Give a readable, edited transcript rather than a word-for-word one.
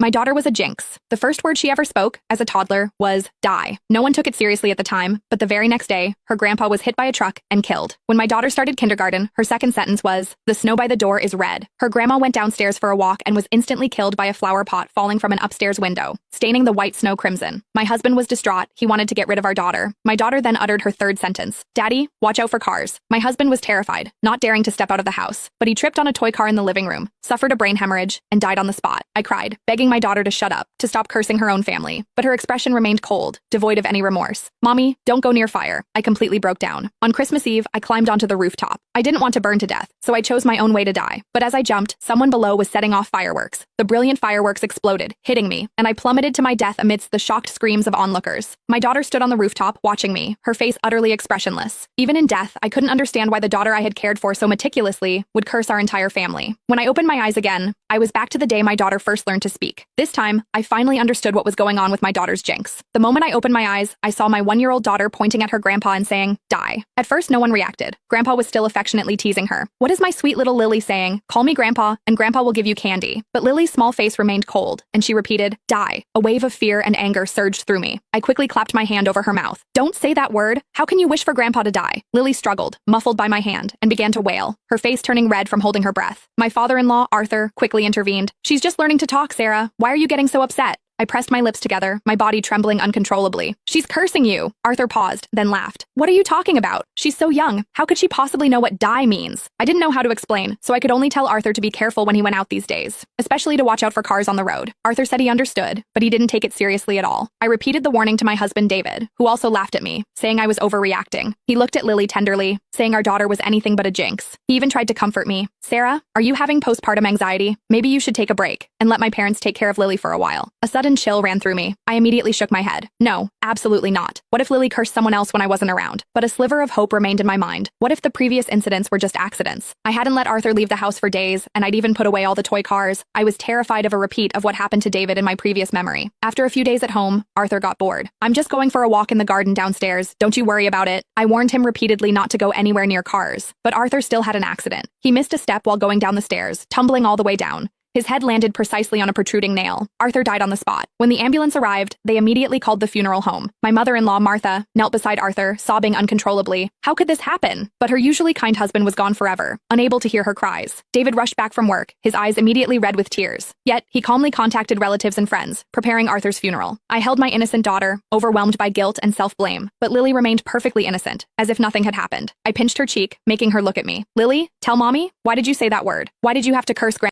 My daughter was a jinx. The first word she ever spoke, as a toddler, was die. No one took it seriously at the time, but the very next day, her grandpa was hit by a truck and killed. When my daughter started kindergarten, her second sentence was, "The snow by the door is red." Her grandma went downstairs for a walk and was instantly killed by a flower pot falling from an upstairs window, staining the white snow crimson. My husband was distraught. He wanted to get rid of our daughter. My daughter then uttered her third sentence, "Daddy, watch out for cars." My husband was terrified, not daring to step out of the house, but he tripped on a toy car in the living room, suffered a brain hemorrhage, and died on the spot. I cried, begging my daughter to shut up, to stop cursing her own family, but her expression remained cold, devoid of any remorse. "Mommy, don't go near fire." I completely broke down. On Christmas Eve, I climbed onto the rooftop. I didn't want to burn to death, so I chose my own way to die. But as I jumped, someone below was setting off fireworks. The brilliant fireworks exploded, hitting me, and I plummeted to my death amidst the shocked screams of onlookers. My daughter stood on the rooftop, watching me, her face utterly expressionless. Even in death, I couldn't understand why the daughter I had cared for so meticulously would curse our entire family. When I opened my eyes again, I was back to the day my daughter first learned to speak. This time, I finally understood what was going on with my daughter's jinx. The moment I opened my eyes, I saw my 1-year-old daughter pointing at her grandpa and saying, "Die." At first, no one reacted. Grandpa was still affectionately teasing her. "What is my sweet little Lily saying? Call me Grandpa, and Grandpa will give you candy." But Lily's small face remained cold, and she repeated, "Die." A wave of fear and anger surged through me. I quickly clapped my hand over her mouth. "Don't say that word. How can you wish for Grandpa to die?" Lily struggled, muffled by my hand, and began to wail, her face turning red from holding her breath. My father-in-law, Arthur, quickly intervened. "She's just learning to talk, Sarah. Why are you getting so upset?" I pressed my lips together, my body trembling uncontrollably. "She's cursing you." Arthur paused, then laughed. "What are you talking about? She's so young. How could she possibly know what die means?" I didn't know how to explain, so I could only tell Arthur to be careful when he went out these days, especially to watch out for cars on the road. Arthur said he understood, but he didn't take it seriously at all. I repeated the warning to my husband David, who also laughed at me, saying I was overreacting. He looked at Lily tenderly, saying our daughter was anything but a jinx. He even tried to comfort me. "Sarah, are you having postpartum anxiety? Maybe you should take a break and let my parents take care of Lily for a while." A sudden chill ran through me. I immediately shook my head. No, absolutely not. What if Lily cursed someone else when I wasn't around? But a sliver of hope remained in my mind. What if the previous incidents were just accidents? I hadn't let Arthur leave the house for days, and I'd even put away all the toy cars. I was terrified of a repeat of what happened to David in my previous memory. After a few days at home, Arthur got bored. "I'm just going for a walk in the garden downstairs. Don't you worry about it." I warned him repeatedly not to go anywhere near cars, but Arthur still had an accident. He missed a step while going down the stairs, tumbling all the way down. His head landed precisely on a protruding nail. Arthur died on the spot. When the ambulance arrived, they immediately called the funeral home. My mother-in-law, Martha, knelt beside Arthur, sobbing uncontrollably. How could this happen? But her usually kind husband was gone forever, unable to hear her cries. David rushed back from work, his eyes immediately red with tears. Yet, he calmly contacted relatives and friends, preparing Arthur's funeral. I held my innocent daughter, overwhelmed by guilt and self-blame, but Lily remained perfectly innocent, as if nothing had happened. I pinched her cheek, making her look at me. "Lily, tell Mommy, why did you say that word? Why did you have to curse Grandma?"